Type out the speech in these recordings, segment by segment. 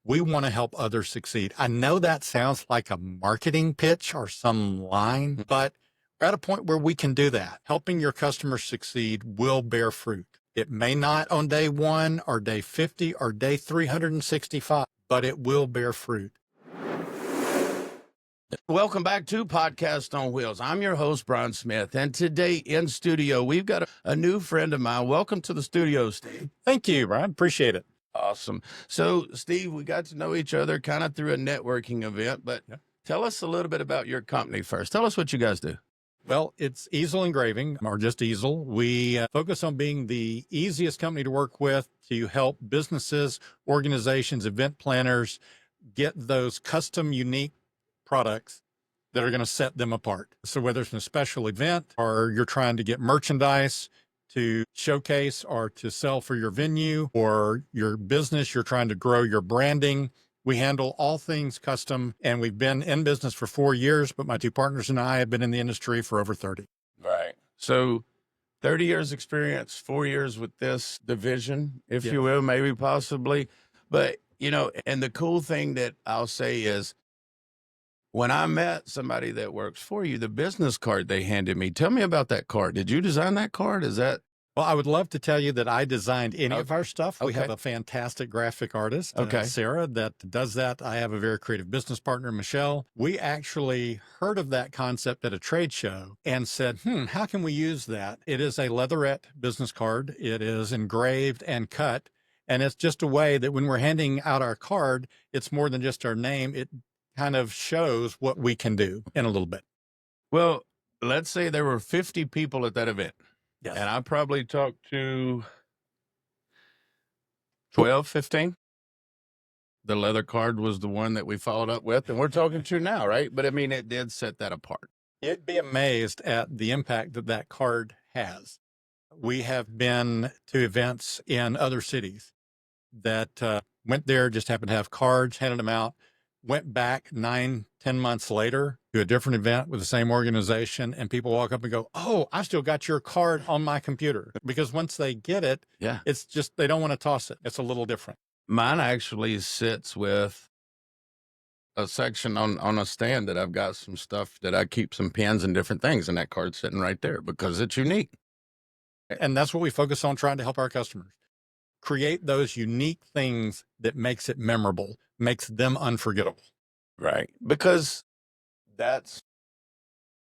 We want to help others succeed. I know that sounds like a marketing pitch or some line, but we're at a point where we can do that. Helping your customers succeed will bear fruit. It may not on day 1 or day 50 or day 365, but it will bear fruit. Welcome back to Podcast on Wheels. I'm your host, Brian Smith, and today in studio, we've got a new friend of mine. Welcome to the studio, Steve. Thank you, Brian. Appreciate it. Awesome. So, Steve, we got to know each other kind of through a networking event, but tell us a little bit about your company first. Tell us what you guys do. Well, it's EASYL Engraving, or just EASYL. We focus on being the easiest company to work with to help businesses, organizations, event planners get those custom, unique products that are going to set them apart. So whether it's a special event or you're trying to get merchandise to showcase or to sell for your venue or your business, you're trying to grow your branding, we handle all things custom, and we've been in business for 4 years, but my two partners and I have been in the industry for over 30. Right. So 30 years experience, 4 years with this division, if you will, maybe possibly. But, you know, and the cool thing that I'll say is when I met somebody that works for you, the business card they handed me, tell me about that card. Did you design that card? Is that? Well, I would love to tell you that I designed any of our stuff. We have a fantastic graphic artist, Sarah, that does that. I have a very creative business partner, Michelle. We actually heard of that concept at a trade show and said, how can we use that? It is a leatherette business card. It is engraved and cut. And it's just a way that when we're handing out our card, it's more than just our name. It kind of shows what we can do in a little bit. Well, let's say there were 50 people at that event. Yes. And I probably talked to 12, 15. The leather card was the one that we followed up with, and we're talking to now, right? But I mean, it did set that apart. You'd be amazed at the impact that that card has. We have been to events in other cities that went there, just happened to have cards, handed them out, went back 9, 10 months later to a different event with the same organization, and people walk up and go, oh, I still got your card on my computer. Because once they get it, it's just, they don't want to toss it. It's a little different. Mine actually sits with a section on a stand that I've got some stuff that I keep some pens and different things, and that card's sitting right there because it's unique. And that's what we focus on, trying to help our customers create those unique things that makes it memorable, makes them unforgettable. Right. Because that's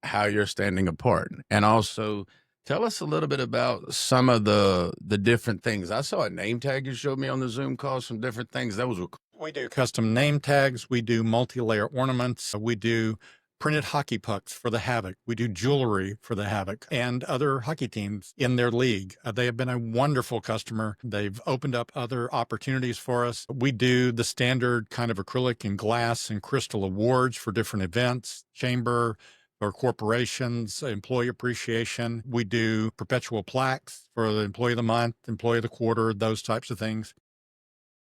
how you're standing apart. And also tell us a little bit about some of the different things. I saw a name tag you showed me on the Zoom call, some different things. That was cool. We do custom name tags. We do multi-layer ornaments. We do printed hockey pucks for the Havoc. We do jewelry for the Havoc and other hockey teams in their league. They have been a wonderful customer. They've opened up other opportunities for us. We do the standard kind of acrylic and glass and crystal awards for different events, chamber or corporations, employee appreciation. We do perpetual plaques for the employee of the month, employee of the quarter, those types of things.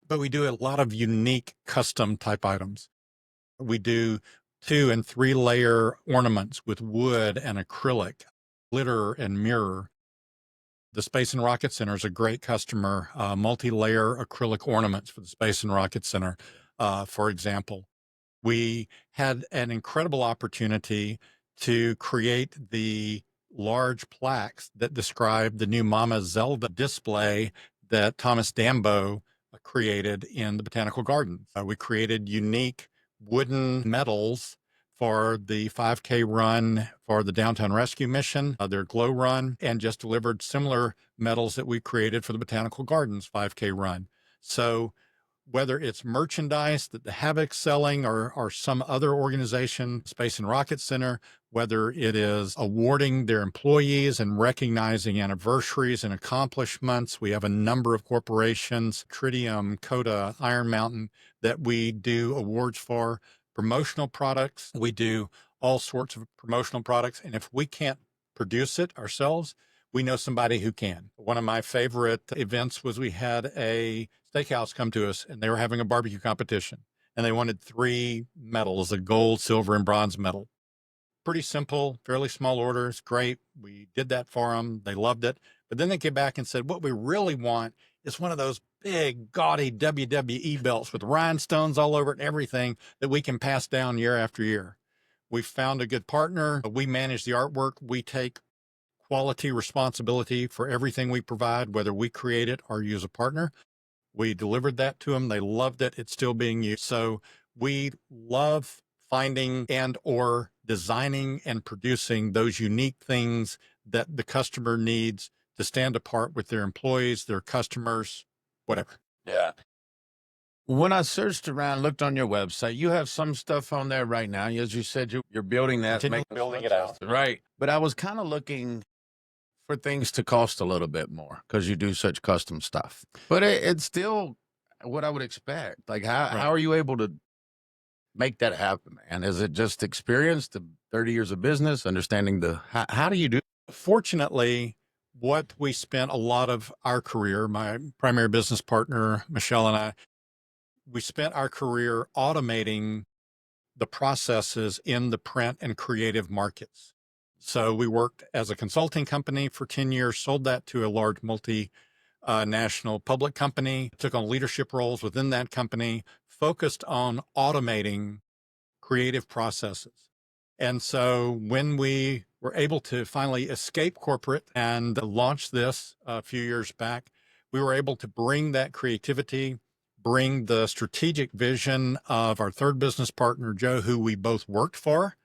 But we do a lot of unique custom type items. We do 2- and 3-layer ornaments with wood and acrylic, glitter and mirror. The Space and Rocket Center is a great customer, multi-layer acrylic ornaments for the Space and Rocket Center, for example. We had an incredible opportunity to create the large plaques that describe the new Mama Zelda display that Thomas Dambo created in the Botanical Gardens. We created unique wooden medals for the 5K run for the Downtown Rescue Mission, their Glow Run, and just delivered similar medals that we created for the Botanical Gardens 5K run. So whether it's merchandise that the Havoc's selling or some other organization, Space and Rocket Center, whether it is awarding their employees and recognizing anniversaries and accomplishments. We have a number of corporations, Tritium, Coda, Iron Mountain, that we do awards for. Promotional products, we do all sorts of promotional products. And if we can't produce it ourselves, we know somebody who can. One of my favorite events was we had a steakhouse come to us and they were having a barbecue competition and they wanted 3 medals, a gold, silver, and bronze medal. Pretty simple, fairly small orders. Great. We did that for them. They loved it. But then they came back and said, what we really want It's one of those big, gaudy WWE belts with rhinestones all over it and everything that we can pass down year after year. We've found a good partner. We manage the artwork. We take quality responsibility for everything we provide, whether we create it or use a partner. We delivered that to them. They loved it. It's still being used. So we love finding and or designing and producing those unique things that the customer needs to stand apart with their employees, their customers, whatever. Yeah. When I searched around, looked on your website, you have some stuff on there right now. As you said, you're building that, Continually building it out. Right. But I was kind of looking for things to cost a little bit more because you do such custom stuff. But it's still what I would expect. Like, how are you able to make that happen, man? Is it just experience, the 30 years of business, understanding how do you do? Fortunately, what we spent a lot of our career, my primary business partner, Michelle, and I, we spent our career automating the processes in the print and creative markets. So we worked as a consulting company for 10 years, sold that to a large multinational public company, took on leadership roles within that company, focused on automating creative processes. And so when we were able to finally escape corporate and launch this a few years back, we were able to bring that creativity, bring the strategic vision of our third business partner, Joe, who we both worked for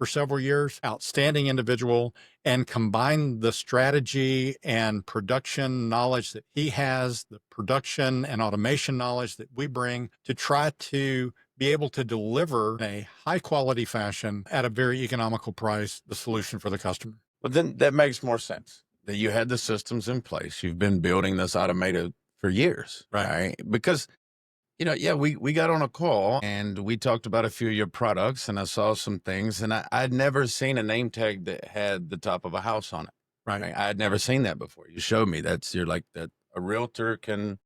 several years, outstanding individual, and combine the strategy and production knowledge that he has, the production and automation knowledge that we bring to try to be able to deliver in a high quality fashion at a very economical price, the solution for the customer. But then that makes more sense that you had the systems in place. You've been building this automated for years, right? Because we got on a call and we talked about a few of your products and I saw some things and I'd never seen a name tag that had the top of a house on it. Right. I had never seen that before. You showed me you're like that a realtor can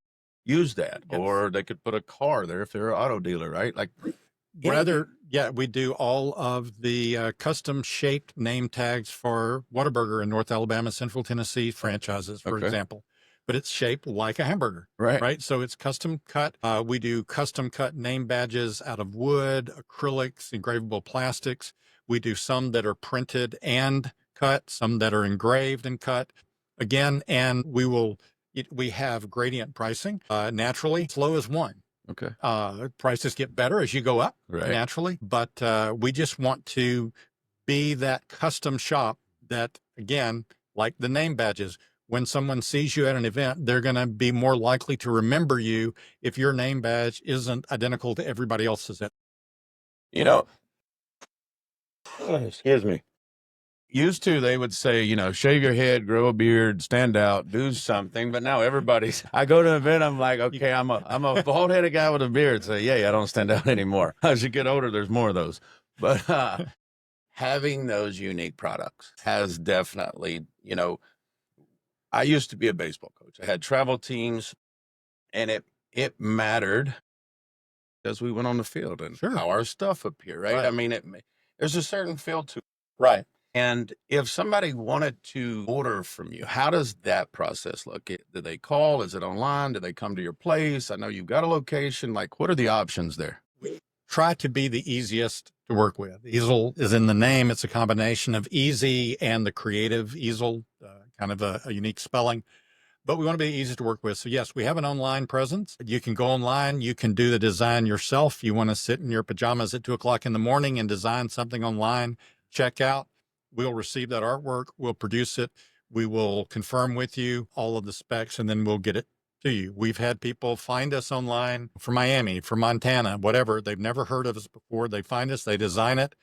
use that, yes. Or they could put a car there if they're an auto dealer, right? Like we do all of the custom shaped name tags for Whataburger in North Alabama, Central Tennessee franchises, for example. But it's shaped like a hamburger, right? So it's custom cut. We do custom cut name badges out of wood, acrylics, engravable plastics. We do some that are printed and cut, some that are engraved and cut. Again, and we have gradient pricing. Naturally, as low as one. Okay. Prices get better as you go up, naturally. But we just want to be that custom shop that, again, like the name badges, when someone sees you at an event, they're going to be more likely to remember you if your name badge isn't identical to everybody else's. Excuse me. Used to, they would say, shave your head, grow a beard, stand out, do something. But now I go to an event, I'm like, okay, I'm a bald-headed guy with a beard. So yeah, I don't stand out anymore. As you get older, there's more of those. But having those unique products has definitely, I used to be a baseball coach. I had travel teams, and it mattered as we went on the field and how our stuff appeared, right? I mean, there's a certain feel to it. Right. And if somebody wanted to order from you, how does that process look? Do they call? Is it online? Do they come to your place? I know you've got a location. Like, what are the options there? We try to be the easiest to work with. EASYL is in the name. It's a combination of easy and the creative EASYL, kind of a unique spelling. But we want to be easy to work with. So yes, we have an online presence. You can go online. You can do the design yourself. You want to sit in your pajamas at 2:00 in the morning and design something online, check out. We'll receive that artwork. We'll produce it. We will confirm with you all of the specs, and then we'll get it to you. We've had people find us online from Miami, from Montana, whatever. They've never heard of us before. They find us, they design it.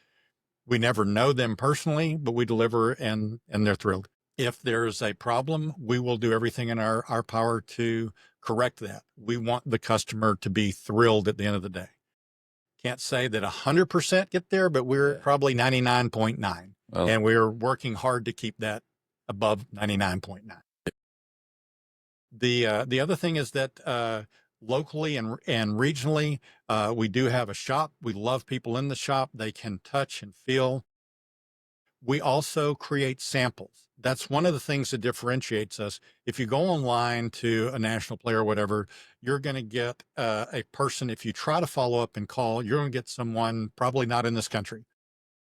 We never know them personally, but we deliver and they're thrilled. If there's a problem, we will do everything in our power to correct that. We want the customer to be thrilled at the end of the day. Can't say that 100% get there, but we're probably 99.9. And we're working hard to keep that above 99.9. The other thing is that locally and regionally, we do have a shop. We love people in the shop. They can touch and feel. We also create samples. That's one of the things that differentiates us. If you go online to a national player or whatever, you're going to get a person, if you try to follow up and call, you're going to get someone probably not in this country.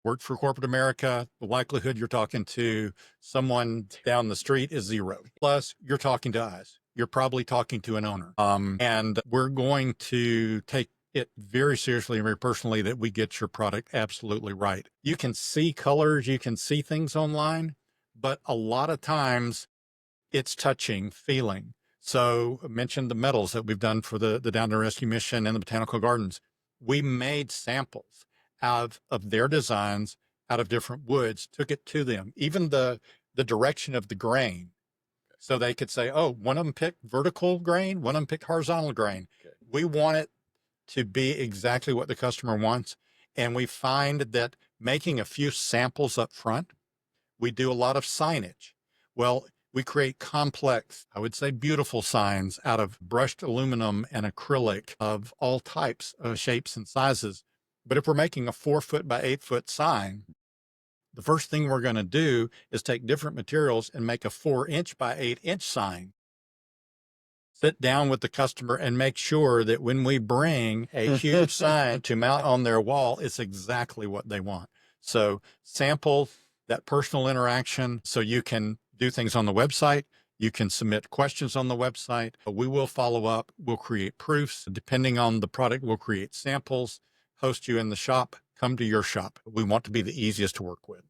Worked for corporate America, the likelihood you're talking to someone down the street is zero. Plus, you're talking to us. You're probably talking to an owner. And we're going to take it very seriously and very personally that we get your product absolutely right. You can see colors, you can see things online, but a lot of times it's touching, feeling. So I mentioned the medals that we've done for the Down to Rescue Mission and the Botanical Gardens. We made samples out of their designs, out of different woods, took it to them, even the direction of the grain. So they could say, oh, one of them picked vertical grain, one of them picked horizontal grain. Okay. We want it to be exactly what the customer wants. And we find that making a few samples up front, we do a lot of signage. Well, we create complex, I would say beautiful signs out of brushed aluminum and acrylic of all types of shapes and sizes. But if we're making a 4-foot by 8-foot sign, the first thing we're going to do is take different materials and make a 4-inch by 8-inch sign. Sit down with the customer and make sure that when we bring a huge sign to mount on their wall, it's exactly what they want. So sample that personal interaction so you can do things on the website. You can submit questions on the website. We will follow up. We'll create proofs. Depending on the product, we'll create samples, host you in the shop, come to your shop. We want to be the easiest to work with.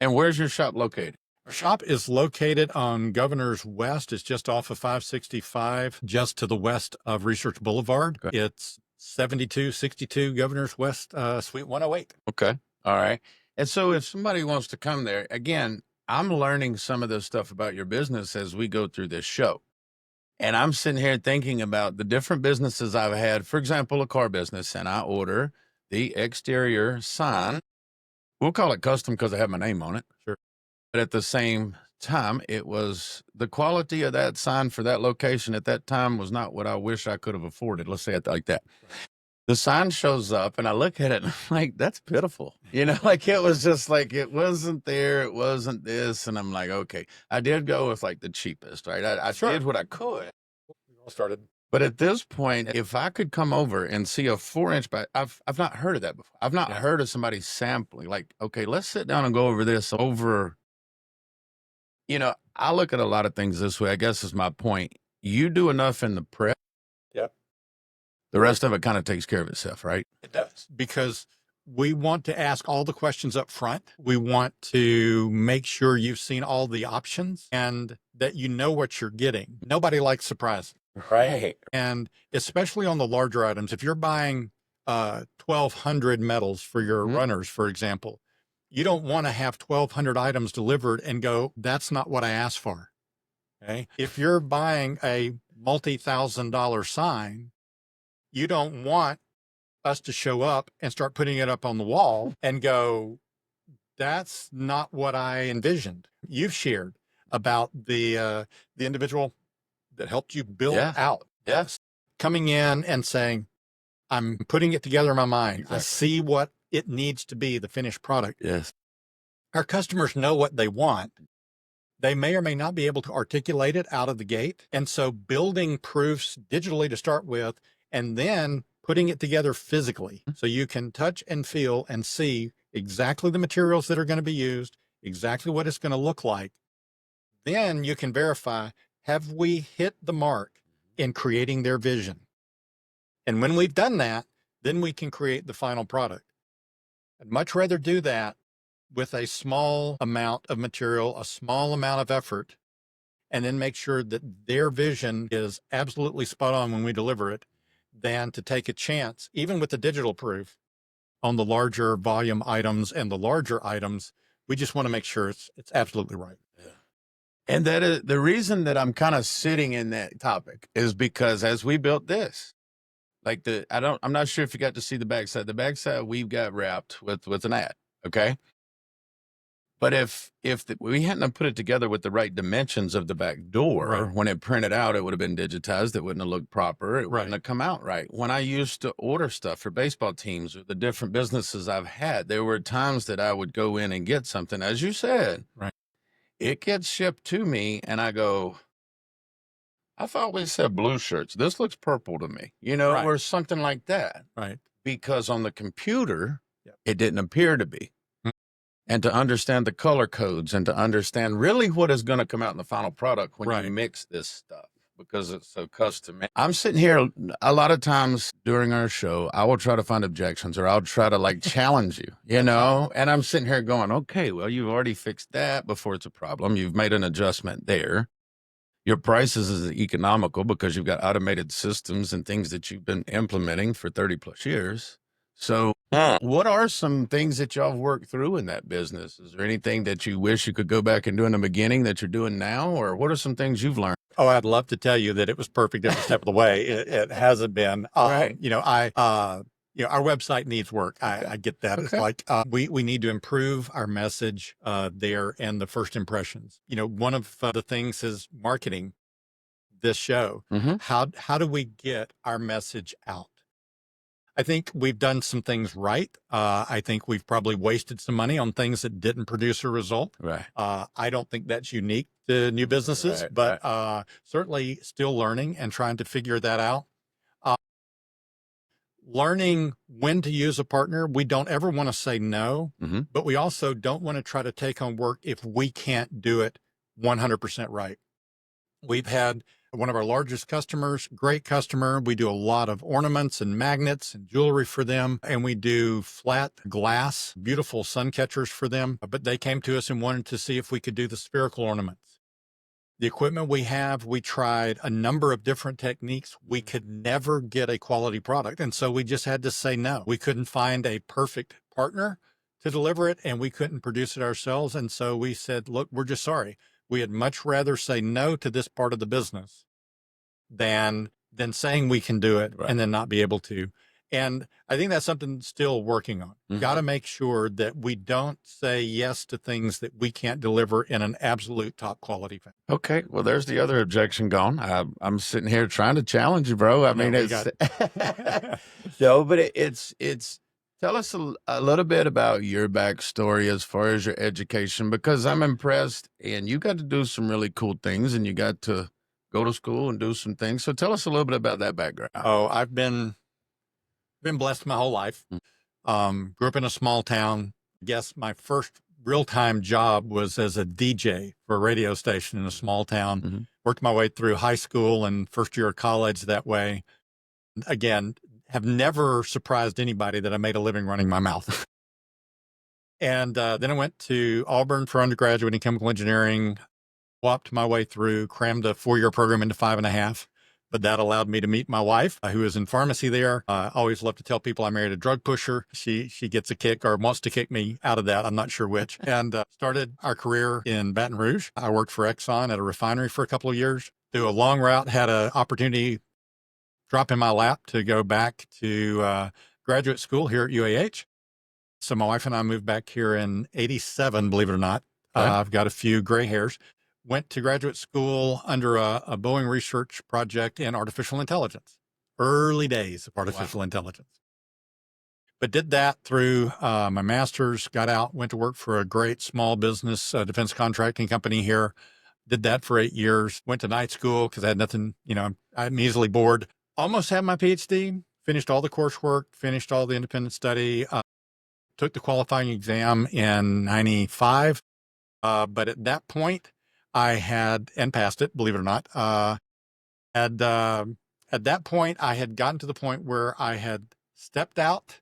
And where's your shop located? Our shop is located on Governor's West. It's just off of 565, just to the west of Research Boulevard. Okay. It's 7262 Governor's West, Suite 108. Okay. All right. And so if somebody wants to come there, again, I'm learning some of this stuff about your business as we go through this show. And I'm sitting here thinking about the different businesses I've had. For example, a car business, and I order the exterior sign. We'll call it custom because I have my name on it. Sure. But at the same time, it was the quality of that sign for that location at that time was not what I wish I could have afforded. Let's say it like that. Right. The sign shows up and I look at it and I'm like, that's pitiful. You know, like it was just like, it wasn't there. It wasn't this. And I'm like, okay, I did go with like the cheapest, right? I Sure. did what I could. We all started. But at this point, if I could come over and see a 4-inch by, I've not heard of that before. I've not heard of somebody sampling like, okay, let's sit down and go over this over. You know, I look at a lot of things this way. I guess is my point. You do enough in the prep. Yep. The rest of it kind of takes care of itself, right? It does. Because we want to ask all the questions up front. We want to make sure you've seen all the options and that you know what you're getting. Nobody likes surprises. Right. And especially on the larger items, if you're buying 1,200 medals for your runners, for example, you don't want to have 1,200 items delivered and go, that's not what I asked for. Okay. If you're buying a multi-$1,000 sign, you don't want us to show up and start putting it up on the wall and go, that's not what I envisioned. You've shared about the individual that helped you build out. Yes. Coming in and saying, I'm putting it together in my mind. Exactly. I see what it needs to be, the finished product. Yes. Our customers know what they want. They may or may not be able to articulate it out of the gate. And so building proofs digitally to start with, and then putting it together physically so you can touch and feel and see exactly the materials that are going to be used, exactly what it's going to look like. Then you can verify, have we hit the mark in creating their vision? And when we've done that, then we can create the final product. I'd much rather do that with a small amount of material, a small amount of effort, and then make sure that their vision is absolutely spot on when we deliver it, than to take a chance, even with the digital proof, on the larger volume items and the larger items. We just want to make sure it's absolutely right. Yeah. And that is the reason that I'm kind of sitting in that topic is because as we built this, like I'm not sure if you got to see the backside. The backside we've got wrapped with an ad. Okay. But if we hadn't have put it together with the right dimensions of the back door, Right. when it printed out, it would have been digitized. It wouldn't have looked proper. It wouldn't Right. have come out right. When I used to order stuff for baseball teams or the different businesses I've had, there were times that I would go in and get something, as you said, Right. it gets shipped to me, and I go, I thought we said blue shirts. This looks purple to me, Right. or something like that. Right. Because on the computer, Yep. it didn't appear to be. Mm. And to understand the color codes and to understand really what is going to come out in the final product when Right. you mix this stuff, because it's so custom. I'm sitting here a lot of times during our show, I will try to find objections or I'll try to like challenge you, and I'm sitting here going, okay, well, you've already fixed that before it's a problem. You've made an adjustment there. Your prices is economical because you've got automated systems and things that you've been implementing for 30 plus years. So what are some things that y'all have worked through in that business? Is there anything that you wish you could go back and do in the beginning that you're doing now? Or what are some things you've learned? Oh, I'd love to tell you that it was perfect every step of the way. It hasn't been. Right. Our website needs work. I get that. It's Okay. like we need to improve our message there and the first impressions. One of the things is marketing this show. Mhm. How do we get our message out? I think we've done some things right. I think we've probably wasted some money on things that didn't produce a result. Right. I don't think that's unique to new businesses, Right, but certainly still learning and trying to figure that out. Uh, Learning when to use a partner. We don't ever want to say no, Mhm. but we also don't want to try to take on work if we can't do it 100% right. We've had one of our largest customers, great customer. We do a lot of ornaments and magnets and jewelry for them. And we do flat glass, beautiful sun catchers for them. But they came to us and wanted to see if we could do the spherical ornaments. The equipment we have, we tried a number of different techniques. We could never get a quality product. And so we just had to say no. We couldn't find a perfect partner to deliver it, and we couldn't produce it ourselves. And so we said, look, we're just sorry. We had much rather say no to this part of the business than saying we can do it Right. and then not be able to. And I think that's something still working on. Mhm. Got to make sure that we don't say yes to things that we can't deliver in an absolute top quality fashion. Okay. Well, there's the other objection gone. I'm sitting here trying to challenge you, bro. I mean, we it's no, but it's. Tell us a little bit about your backstory as far as your education, because I'm impressed, and you got to do some really cool things, and you got to go to school and do some things. So tell us a little bit about that background. Oh, I've been blessed my whole life. Grew up in a small town. I guess my first real-time job was as a DJ for a radio station in a small town. Mhm. Worked my way through high school and first year of college that way. Again, have never surprised anybody that I made a living running my mouth. And then I went to Auburn for undergraduate in chemical engineering, whopped my way through, crammed a 4-year program into 5.5. But that allowed me to meet my wife, who is in pharmacy there. I always love to tell people I married a drug pusher. She gets a kick or wants to kick me out of that. I'm not sure which. And started our career in Baton Rouge. I worked for Exxon at a refinery for a couple of years. Through a long route, had an opportunity drop in my lap to go back to graduate school here at UAH. So my wife and I moved back here in 87, believe it or not. Okay. I've got a few gray hairs. Went to graduate school under a Boeing research project in artificial intelligence, early days of artificial intelligence. But did that through my master's, got out, went to work for a great small business defense contracting company here. Did that for 8 years, went to night school because I had nothing, I'm easily bored. Almost had my PhD, finished all the coursework, finished all the independent study, took the qualifying exam in 95. But at that point, I had, and passed it, believe it or not, at that point, I had gotten to the point where I had stepped out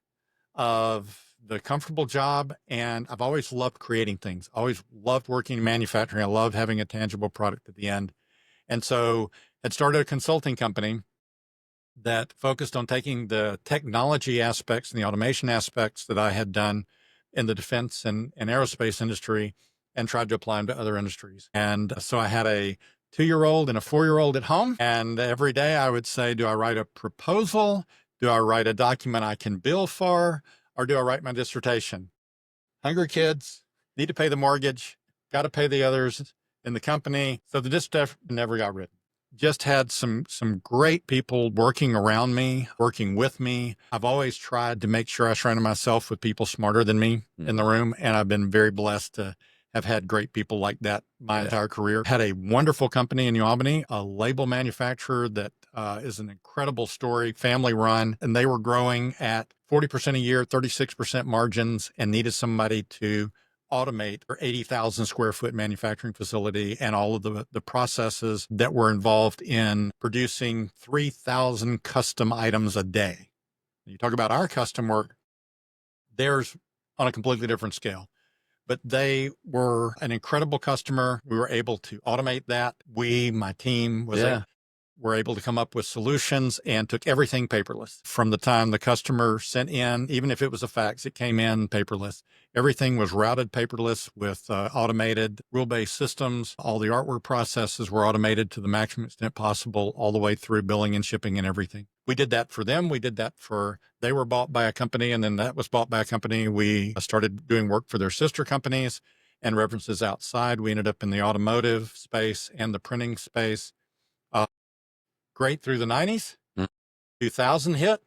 of the comfortable job, and I've always loved creating things. Always loved working in manufacturing. I loved having a tangible product at the end. And so had started a consulting company that focused on taking the technology aspects and the automation aspects that I had done in the defense and aerospace industry and tried to apply them to other industries. And so I had a 2-year-old and a 4-year-old at home. And every day I would say, do I write a proposal? Do I write a document I can bill for? Or do I write my dissertation? Hungry kids, need to pay the mortgage, got to pay the others in the company. So the distaff never got written. Just had some great people working around me, working with me. I've always tried to make sure I surround myself with people smarter than me in the room. And I've been very blessed to have had great people like that my entire career. Had a wonderful company in New Albany, a label manufacturer that is an incredible story, family run. And they were growing at 40% a year, 36% margins, and needed somebody to automate their 80,000 square foot manufacturing facility and all of the processes that were involved in producing 3,000 custom items a day. You talk about our custom work, theirs on a completely different scale. But they were an incredible customer. We were able to automate that. My team were able to come up with solutions and took everything paperless. From the time the customer sent in, even if it was a fax, it came in paperless. Everything was routed paperless with automated rule-based systems. All the artwork processes were automated to the maximum extent possible, all the way through billing and shipping and everything. We did that for them. We did that they were bought by a company, and then that was bought by a company. We started doing work for their sister companies and references outside. We ended up in the automotive space and the printing space. Great through the 90s. 2000 hit,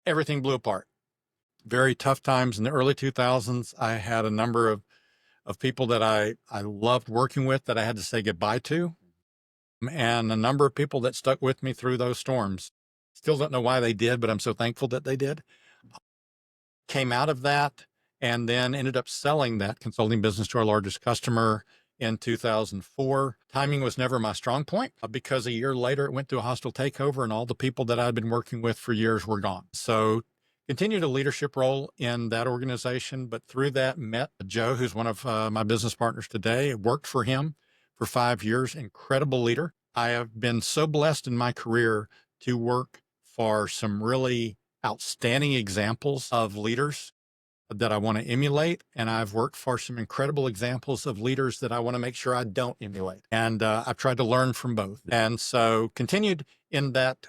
everything blew apart. Very tough times in the early 2000s. I had a number of people that I loved working with that I had to say goodbye to, and a number of people that stuck with me through those storms. Still don't know why they did, but I'm so thankful that they did. Came out of that and then ended up selling that consulting business to our largest customer in 2004. Timing was never my strong point because a year later it went through a hostile takeover and all the people that I'd been working with for years were gone. So continued a leadership role in that organization, but through that met Joe, who's one of my business partners today. Worked for him for 5 years, incredible leader. I have been so blessed in my career to work for some really outstanding examples of leaders that I want to emulate. And I've worked for some incredible examples of leaders that I want to make sure I don't emulate. And I've tried to learn from both. And so continued in that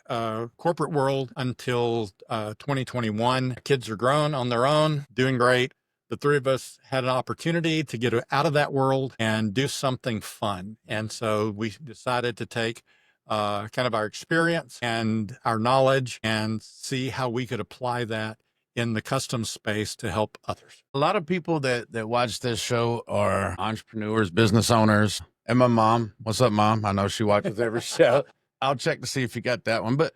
corporate world until 2021. Kids are grown on their own, doing great. The three of us had an opportunity to get out of that world and do something fun. And so we decided to take kind of our experience and our knowledge and see how we could apply that in the custom space to help others. A lot of people that watch this show are entrepreneurs, business owners, and my mom. What's up, Mom? I know she watches every show. I'll check to see if you got that one. But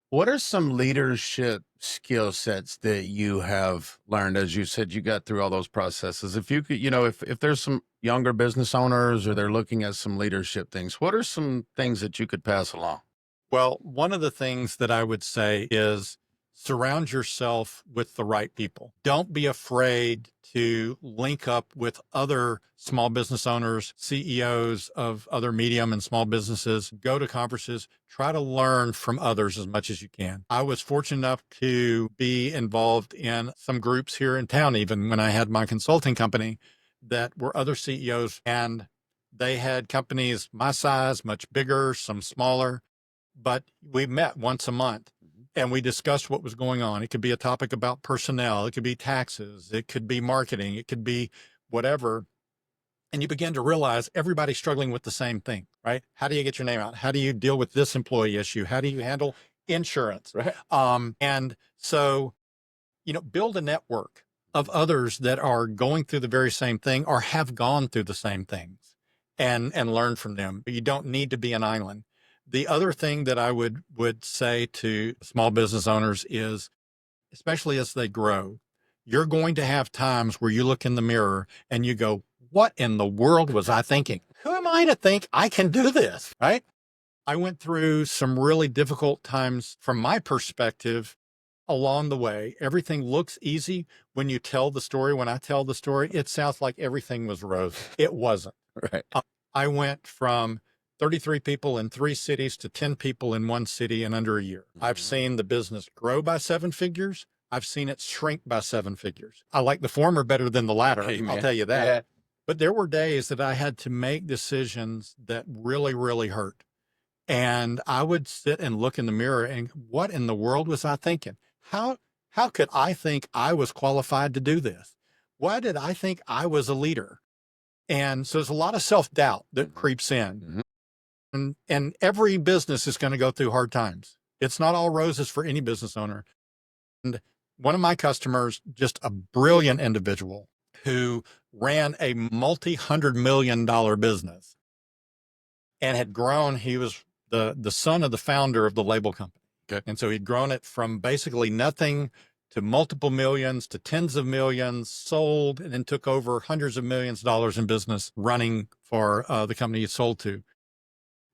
what are some leadership skill sets that you have learned? As you said, you got through all those processes. If you could, if there's some younger business owners or they're looking at some leadership things, what are some things that you could pass along? Well, one of the things that I would say is surround yourself with the right people. Don't be afraid to link up with other small business owners, CEOs of other medium and small businesses. Go to conferences, try to learn from others as much as you can. I was fortunate enough to be involved in some groups here in town, even when I had my consulting company, that were other CEOs, and they had companies my size, much bigger, some smaller, but we met once a month. And we discussed what was going on. It could be a topic about personnel. It could be taxes. It could be marketing. It could be whatever. And you begin to realize everybody's struggling with the same thing, right? How do you get your name out? How do you deal with this employee issue? How do you handle insurance? Right. And so, build a network of others that are going through the very same thing or have gone through the same things and learn from them. But you don't need to be an island. The other thing that I would say to small business owners is, especially as they grow, you're going to have times where you look in the mirror and you go, what in the world was I thinking? Who am I to think I can do this, right? I went through some really difficult times from my perspective along the way. Everything looks easy when you tell the story. When I tell the story, it sounds like everything was rose. It wasn't. Right. I went from 33 people in 3 cities to 10 people in 1 city in under a year. I've seen the business grow by 7 figures. I've seen it shrink by 7 figures. I like the former better than the latter. Amen. I'll tell you that. Yeah. But there were days that I had to make decisions that really, really hurt. And I would sit and look in the mirror and what in the world was I thinking? How could I think I was qualified to do this? Why did I think I was a leader? And so there's a lot of self-doubt that creeps in. And every business is going to go through hard times. It's not all roses for any business owner. And one of my customers, just a brilliant individual who ran a multi-$100 million business and had grown. He was the son of the founder of the label company. Okay. And so he'd grown it from basically nothing to multiple millions to tens of millions, sold, and then took over hundreds of millions of dollars in business running for the company he sold to.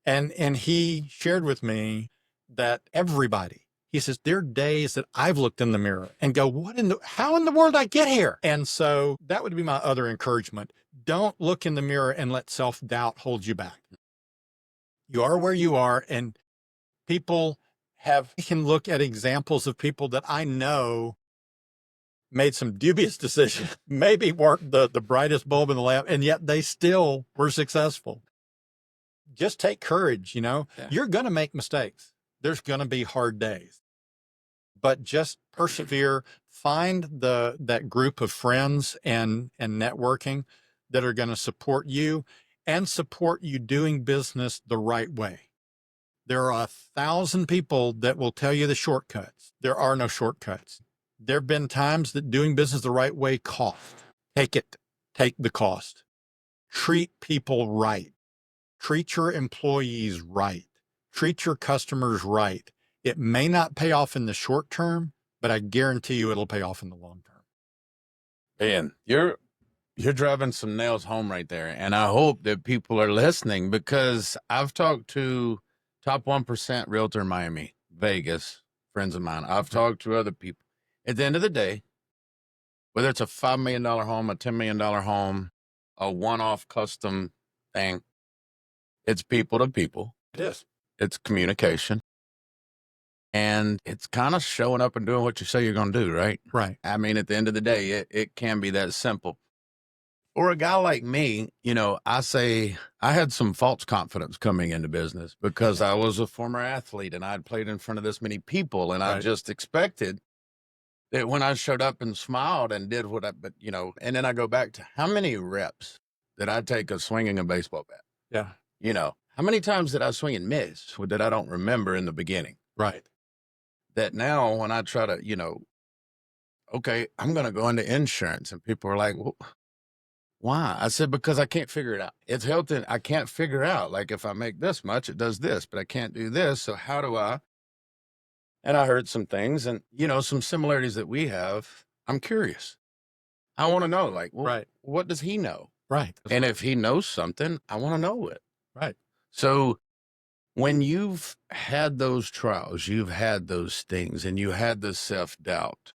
And he shared with me that everybody, he says, there are days that I've looked in the mirror and go, how in the world did I get here? And so that would be my other encouragement. Don't look in the mirror and let self-doubt hold you back. You are where you are, and people can look at examples of people that I know made some dubious decisions, maybe weren't the brightest bulb in the lamp, and yet they still were successful. Just take courage, You're going to make mistakes. There's going to be hard days, but just persevere, find that group of friends and networking that are going to support you and support you doing business the right way. There are 1,000 people that will tell you the shortcuts. There are no shortcuts. There have been times that doing business the right way cost. Take the cost. Treat people right. Treat your employees right. Treat your customers right. It may not pay off in the short term, but I guarantee you it'll pay off in the long term. Man, you're driving some nails home right there. And I hope that people are listening, because I've talked to top 1% realtor in Miami, Vegas, friends of mine. I've talked to other people. At the end of the day, whether it's a $5 million home, a $10 million home, a one-off custom thing, it's people to people. It is. It's communication. And it's kind of showing up and doing what you say you're going to do, right? Right. I mean, at the end of the day, it can be that simple. For a guy like me, I say I had some false confidence coming into business because I was a former athlete and I'd played in front of this many people, and I just expected that when I showed up and smiled and did and then I go back to how many reps did I take of swinging a baseball bat? Yeah. How many times did I swing and miss that I don't remember in the beginning? Right. That now when I try to, okay, I'm going to go into insurance, and people are like, well, why? I said, because I can't figure it out. It's health, and I can't figure out, like, if I make this much, it does this, but I can't do this. So how do I? And I heard some things and, some similarities that we have. I'm curious. I want to know, like, well, what does he know? Right. And if he knows something, I want to know it. Right. So when you've had those trials, you've had those things, and you had the self-doubt,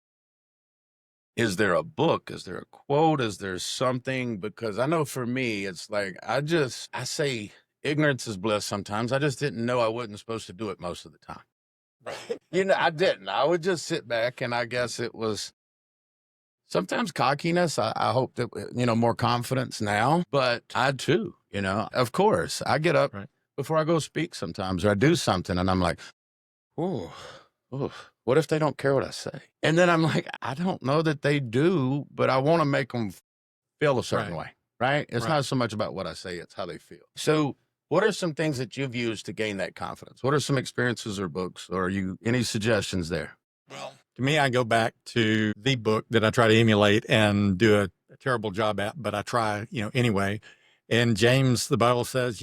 is there a book? Is there a quote? Is there something? Because I know for me, it's like, I say ignorance is bliss sometimes. I just didn't know I wasn't supposed to do it most of the time. Right. I didn't. I would just sit back, and I guess it was sometimes cockiness. I hope that, more confidence now, but I too, of course, I get up before I go speak sometimes, or I do something and I'm like, oh, what if they don't care what I say? And then I'm like, I don't know that they do, but I want to make them feel a certain way, right? It's not so much about what I say, it's how they feel. So what are some things that you've used to gain that confidence? What are some experiences or books, or any suggestions there? Well, to me, I go back to the book that I try to emulate and do a terrible job at, but I try, anyway. And James, the Bible says,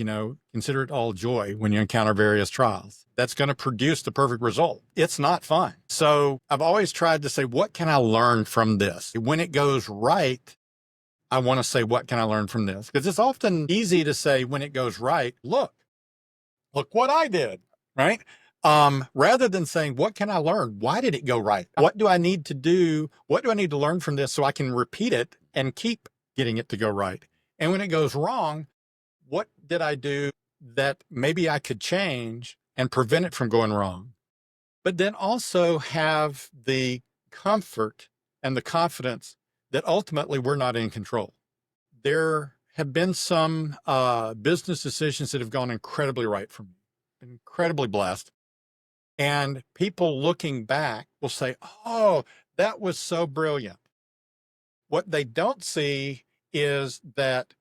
consider it all joy when you encounter various trials. That's going to produce the perfect result. It's not fun. So I've always tried to say, what can I learn from this? When it goes right, I want to say, what can I learn from this? Because it's often easy to say when it goes right, look what I did, right? Rather than saying, what can I learn? Why did it go right? What do I need to do? What do I need to learn from this so I can repeat it and keep getting it to go right? And when it goes wrong, what did I do that maybe I could change and prevent it from going wrong? But then also have the comfort and the confidence that ultimately we're not in control. There have been some business decisions that have gone incredibly right for me. Incredibly blessed. And people looking back will say, oh, that was so brilliant. What they don't see is that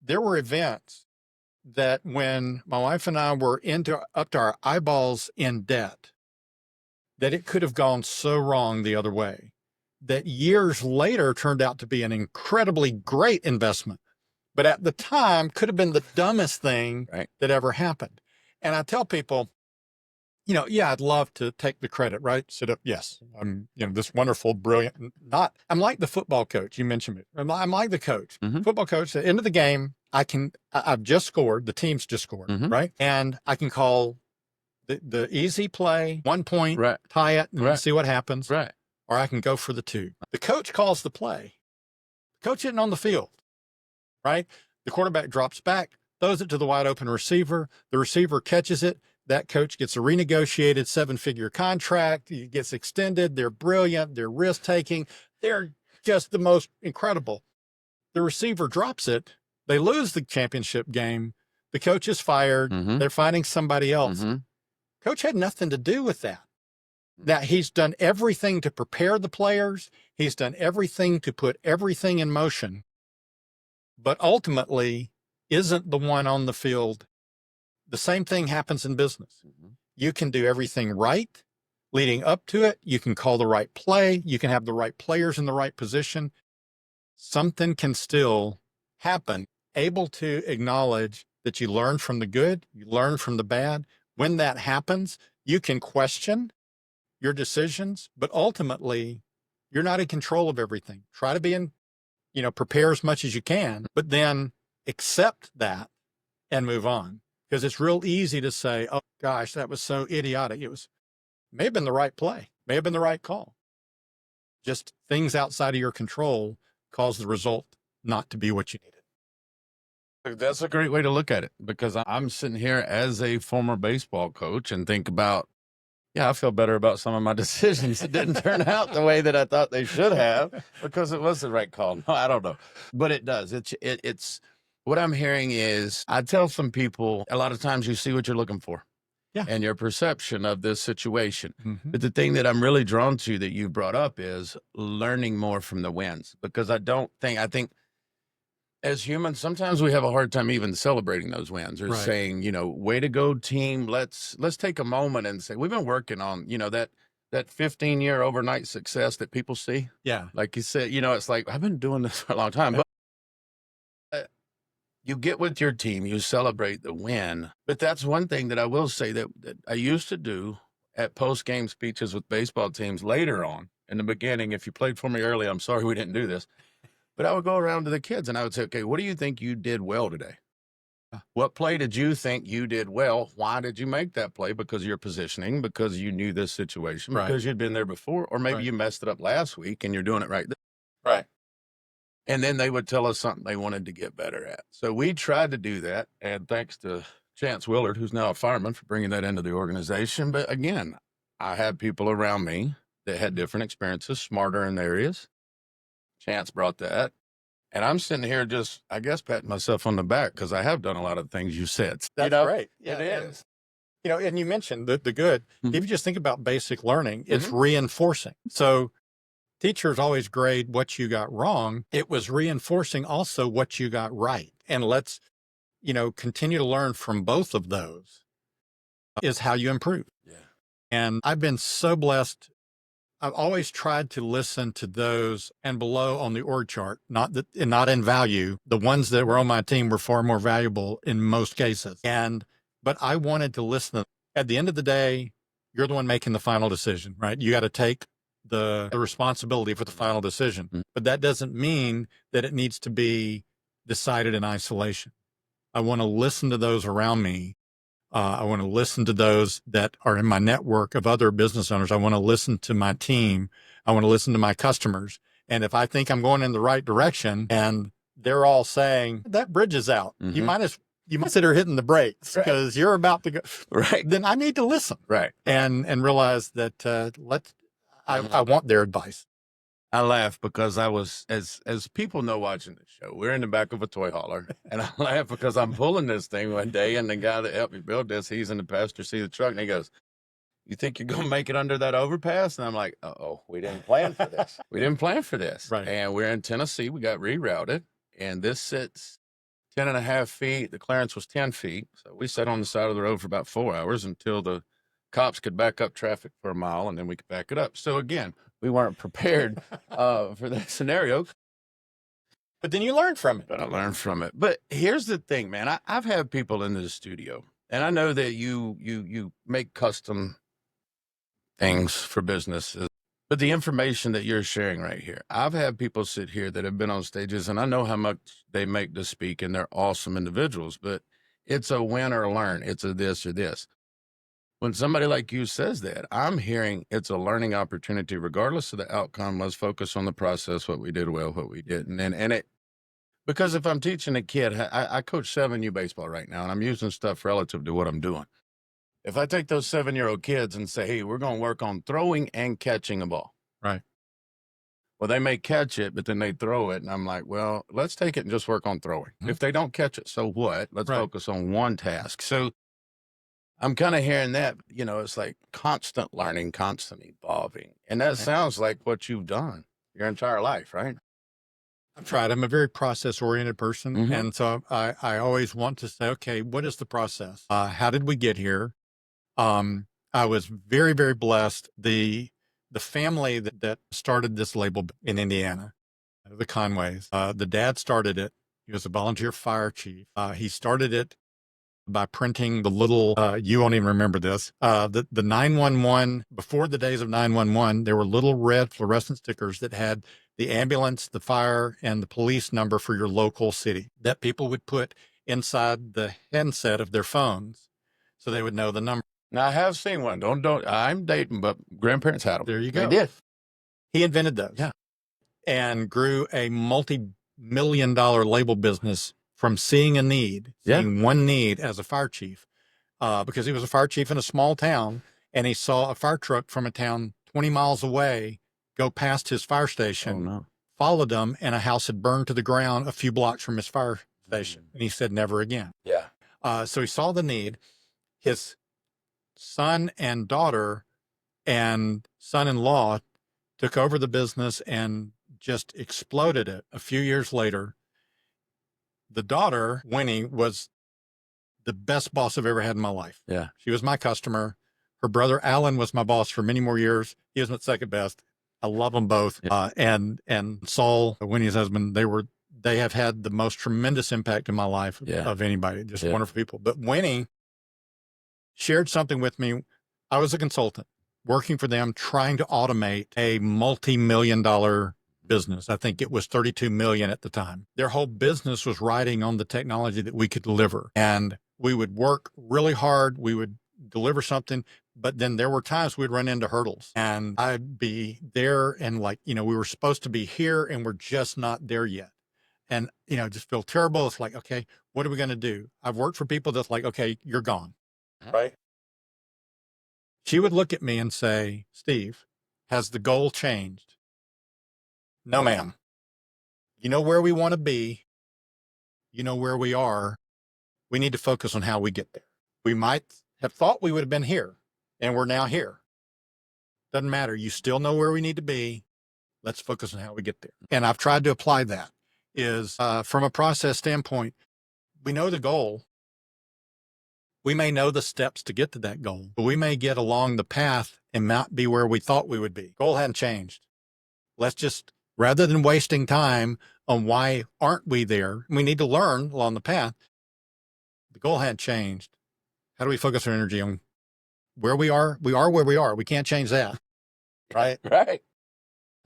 there were events that when my wife and I were up to our eyeballs in debt, that it could have gone so wrong the other way, that years later turned out to be an incredibly great investment. But at the time could have been the dumbest thing that ever happened. And I tell people, yeah, I'd love to take the credit, right? Sit up. Yes. I'm, this wonderful, brilliant, I'm like the football coach. You mentioned it. I'm like the coach, football coach. At the end of the game, I've just scored. The team's just scored, right? And I can call the easy play, 1 point, tie it, and see what happens. Right. Or I can go for the 2. The coach calls the play. The coach isn't on the field, right? The quarterback drops back, throws it to the wide open receiver. The receiver catches it. That coach gets a renegotiated 7-figure contract. It gets extended. They're brilliant. They're risk-taking. They're just the most incredible. The receiver drops it. They lose the championship game. The coach is fired. They're finding somebody else. Coach had nothing to do with that. Now, he's done everything to prepare the players. He's done everything to put everything in motion, but ultimately isn't the one on the field. The same thing happens in business. You can do everything right leading up to it. You can call the right play. You can have the right players in the right position. Something can still happen. Able to acknowledge that you learn from the good, you learn from the bad. When that happens, you can question your decisions, but ultimately you're not in control of everything. Try to be prepare as much as you can, but then accept that and move on. Because it's real easy to say, oh gosh, that was so idiotic. May have been the right play, may have been the right call. Just things outside of your control cause the result not to be what you needed. That's a great way to look at it, because I'm sitting here as a former baseball coach and think about, I feel better about some of my decisions. It didn't turn out the way that I thought they should have because it was the right call. No, I don't know, but it does. It's what I'm hearing is, I tell some people, a lot of times you see what you're looking for. Yeah. And your perception of this situation. But the thing that I'm really drawn to that you brought up is learning more from the wins, because I think as humans, sometimes we have a hard time even celebrating those wins or saying, way to go team. Let's take a moment and say, we've been working on, that 15-year overnight success that people see. Yeah. Like you said, it's like, I've been doing this for a long time, but you get with your team, you celebrate the win. But that's one thing that I will say that I used to do at post-game speeches with baseball teams later on. In the beginning, if you played for me early, I'm sorry we didn't do this. But I would go around to the kids and I would say, okay, what do you think you did well today? What play did you think you did well? Why did you make that play? Because of your positioning, because you knew this situation, because you'd been there before, or maybe you messed it up last week and you're doing it right there. Right. And then they would tell us something they wanted to get better at. So we tried to do that. And thanks to Chance Willard, who's now a fireman, for bringing that into the organization. But again, I had people around me that had different experiences, smarter in areas. Chance brought that. And I'm sitting here just, I guess, patting myself on the back because I have done a lot of things you said. That's great. Yeah, it is. And you mentioned the good. If you just think about basic learning, it's reinforcing. So teachers always grade what you got wrong. It was reinforcing also what you got right. And let's, continue to learn from both of those is how you improve. Yeah. And I've been so blessed. I've always tried to listen to those and below on the org chart, not in value. The ones that were on my team were far more valuable in most cases. But I wanted to listen. At the end of the day, you're the one making the final decision, right? You got to take the responsibility for the final decision. But that doesn't mean that it needs to be decided in isolation. I want to listen to those around me. I want to listen to those that are in my network of other business owners. I want to listen to my team. I want to listen to my customers. And if I think I'm going in the right direction and they're all saying that bridge is out, you might consider hitting the brakes because you're about to go. Right. Then I need to listen. Right. And realize that I want their advice. I laugh because I was, as people know watching the show, we're in the back of a toy hauler, and I laugh because I'm pulling this thing one day, and the guy that helped me build this, he's in the passenger seat of the truck, and he goes, You think you're going to make it under that overpass? And I'm like, uh-oh, we didn't plan for this. We didn't plan for this. Right. And we're in Tennessee. We got rerouted. And this sits 10 and a half feet. The clearance was 10 feet. So we sat on the side of the road for about 4 hours until the cops could back up traffic for a mile, and then we could back it up. So again, we weren't prepared for that scenario. But then you learn from it. But I learned from it. But here's the thing, man. I've had people into the studio, and I know that you make custom things for businesses. But the information that you're sharing right here, I've had people sit here that have been on stages, and I know how much they make to speak, and they're awesome individuals, but it's a win or a learn. It's a this or this. When somebody like you says that, I'm hearing it's a learning opportunity, regardless of the outcome. Let's focus on the process, what we did well, what we didn't. And it, because if I'm teaching a kid, I coach 7U baseball right now, and I'm using stuff relative to what I'm doing. If I take those 7-year-old kids and say, hey, we're going to work on throwing and catching a ball. Right. Well, they may catch it, but then they throw it. And I'm like, well, let's take it and just work on throwing. Mm-hmm. If they don't catch it, so what? Let's focus on one task. So I'm kind of hearing that, it's like constant learning, constant evolving. And that sounds like what you've done your entire life, right? I've tried. I'm a very process-oriented person. Mm-hmm. And so I always want to say, okay, what is the process? How did we get here? I was very, very blessed. The family that started this label in Indiana, the Conways, the dad started it. He was a volunteer fire chief. He started it by printing the little, you won't even remember this, the 911, before the days of 911, there were little red fluorescent stickers that had the ambulance, the fire, and the police number for your local city that people would put inside the handset of their phones so they would know the number. Now, I have seen one. Don't. I'm dating, but grandparents had them. There you go. They did. He invented those. Yeah. And grew a multi-million-dollar label business from seeing a need, seeing one need as a fire chief, because he was a fire chief in a small town, and he saw a fire truck from a town 20 miles away go past his fire station, followed them, and a house had burned to the ground a few blocks from his fire station. And he said, never again. Yeah. So he saw the need. His son and daughter and son-in-law took over the business and just exploded it. A few years later, the daughter, Winnie, was the best boss I've ever had in my life. Yeah. She was my customer. Her brother, Alan, was my boss for many more years. He was my second best. I love them both. Yeah. And Saul, Winnie's husband, they have had the most tremendous impact in my life of anybody. Just wonderful people. But Winnie shared something with me. I was a consultant working for them, trying to automate a multi-million-dollar business. I think it was 32 million at the time. Their whole business was riding on the technology that we could deliver. And we would work really hard. We would deliver something, but then there were times we'd run into hurdles, and I'd be there and we were supposed to be here and we're just not there yet. And, just feel terrible. It's like, okay, what are we going to do? I've worked for people that's like, okay, you're gone. Right. She would look at me and say, Steve, has the goal changed? No, ma'am. You know where we want to be. You know where we are. We need to focus on how we get there. We might have thought we would have been here, and we're now here. Doesn't matter. You still know where we need to be. Let's focus on how we get there. And I've tried to apply that is from a process standpoint, we know the goal. We may know the steps to get to that goal, but we may get along the path and not be where we thought we would be. Goal hadn't changed. Let's just, rather than wasting time on why aren't we there, we need to learn along the path. The goal hadn't changed. How do we focus our energy on where we are? We are where we are. We can't change that. Right? Right.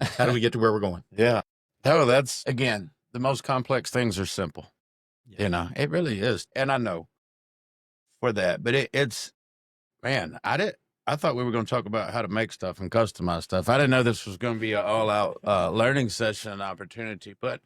How do we get to where we're going? Yeah. Oh, that's, again, the most complex things are simple. Yeah. It really is. And I know for that, but it's, man, I thought we were going to talk about how to make stuff and customize stuff. I didn't know this was going to be an all out learning session and opportunity, but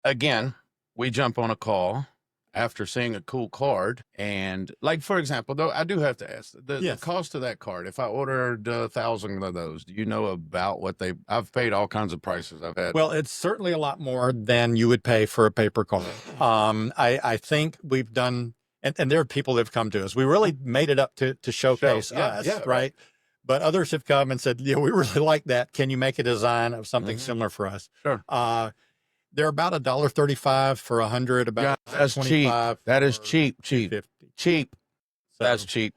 again, we jump on a call after seeing a cool card. And like, for example, though, I do have to ask the cost of that card. If I ordered 1,000 of those, do you know about what I've paid all kinds of prices I've had. Well, it's certainly a lot more than you would pay for a paper card. I think we've done And there are people that have come to us. We really made it up to showcase us, yeah, right? But others have come and said, we really like that. Can you make a design of something similar for us? Sure. They're about $1.35 for 100, about that's cheap. That is cheap. Cheap. So, that's cheap.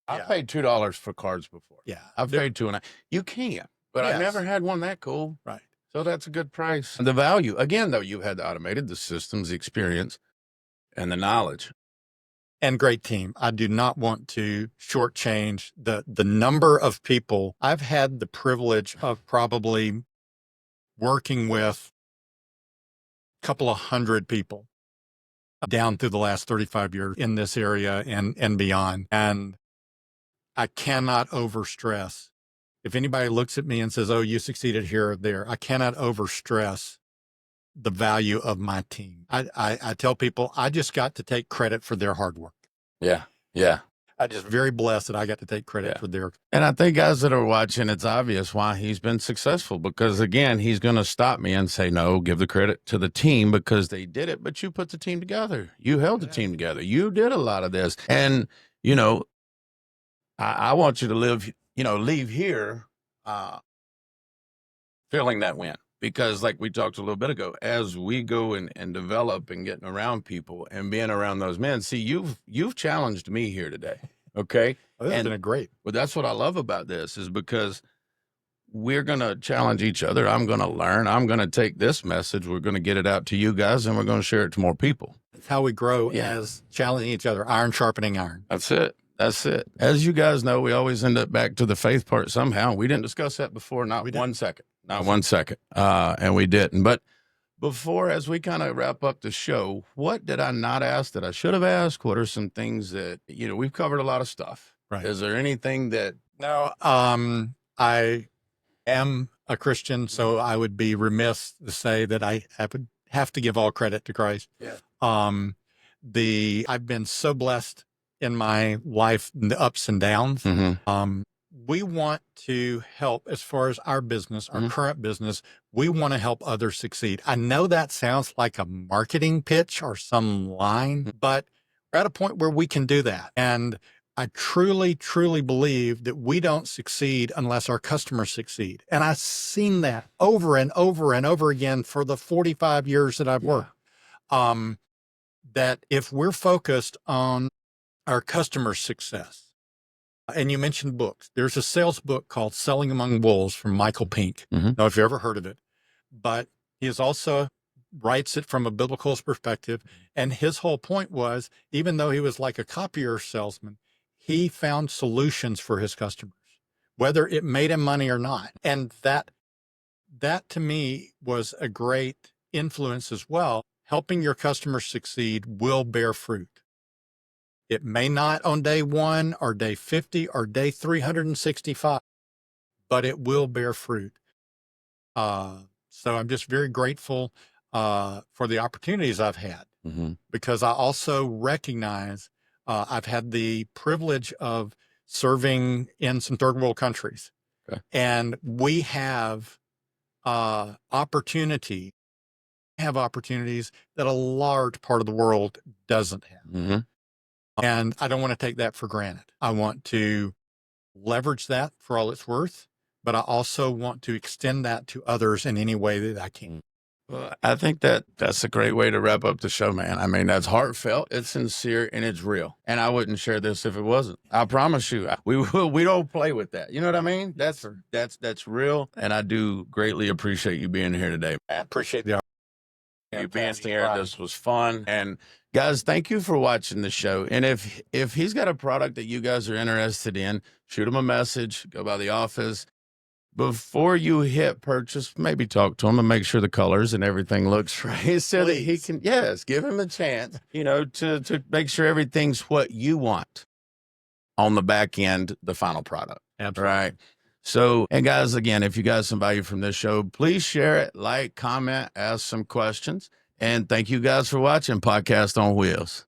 I've paid $2 for cards before. Yeah. I've paid $2.50. You can, but I never had one that cool. Right. So that's a good price. And the value, again, though, you had the automated, the systems, the experience, and the knowledge. And great team. I do not want to shortchange the number of people. I've had the privilege of probably working with a couple of hundred people down through the last 35 years in this area and beyond. And I cannot overstress. If anybody looks at me and says, oh, you succeeded here or there, I cannot overstress the value of my team. I tell people I just got to take credit for their hard work. Yeah. Yeah. I'm just very blessed that I got to take credit for their. And I think guys that are watching, it's obvious why he's been successful, because again, he's going to stop me and say, no, give the credit to the team because they did it, but you put the team together. You held the team together. You did a lot of this. And, I want you to leave here feeling that win. Because like we talked a little bit ago, as we go and develop and getting around people and being around those men, see, you've challenged me here today. Okay. This has been a great. Well, that's what I love about this, is because we're going to challenge each other. I'm going to learn. I'm going to take this message. We're going to get it out to you guys, and we're going to share it to more people. That's how we grow, as challenging each other, iron sharpening iron. That's it. That's it. As you guys know, we always end up back to the faith part somehow. We didn't discuss that before, not 1 second. Not 1 second. And we didn't. But before, as we kind of wrap up the show, what did I not ask that I should have asked? What are some things that, we've covered a lot of stuff. Right. Is there anything that... No, I am a Christian, so I would be remiss to say that I would have to give all credit to Christ. Yeah. I've been so blessed in my life, the ups and downs. We want to help, as far as our business, our current business, we want to help others succeed. I know that sounds like a marketing pitch or some line, but we're at a point where we can do that. And I truly, truly believe that we don't succeed unless our customers succeed. And I've seen that over and over and over again for the 45 years that I've worked. That if we're focused on our customer success, and you mentioned books. There's a sales book called Selling Among Wolves from Michael Pink. I don't know if you ever heard of it, but he is also writes it from a biblical perspective. And his whole point was, even though he was like a copier salesman, he found solutions for his customers, whether it made him money or not. And that to me was a great influence as well. Helping your customers succeed will bear fruit. It may not on day 1 or day 50 or day 365, but it will bear fruit. So I'm just very grateful for the opportunities I've had, because I also recognize I've had the privilege of serving in some third world countries. Okay. And we have opportunities that a large part of the world doesn't have. And I don't want to take that for granted. I want to leverage that for all it's worth, but I also want to extend that to others in any way that I can. Well, I think that's a great way to wrap up the show, man. I mean, that's heartfelt, it's sincere, and it's real. And I wouldn't share this if it wasn't. I promise you, we don't play with that. You know what I mean? That's real. And I do greatly appreciate you being here today. I appreciate the opportunity. You being here. This was fun. And guys, thank you for watching the show. And if he's got a product that you guys are interested in, shoot him a message, go by the office. Before you hit purchase, maybe talk to him and make sure the colors and everything looks right, so that he can, give him a chance, to make sure everything's what you want on the back end, the final product. Absolutely. Right. So, and guys, again, if you got some value from this show, please share it, like, comment, ask some questions. And thank you guys for watching Podcast on Wheels.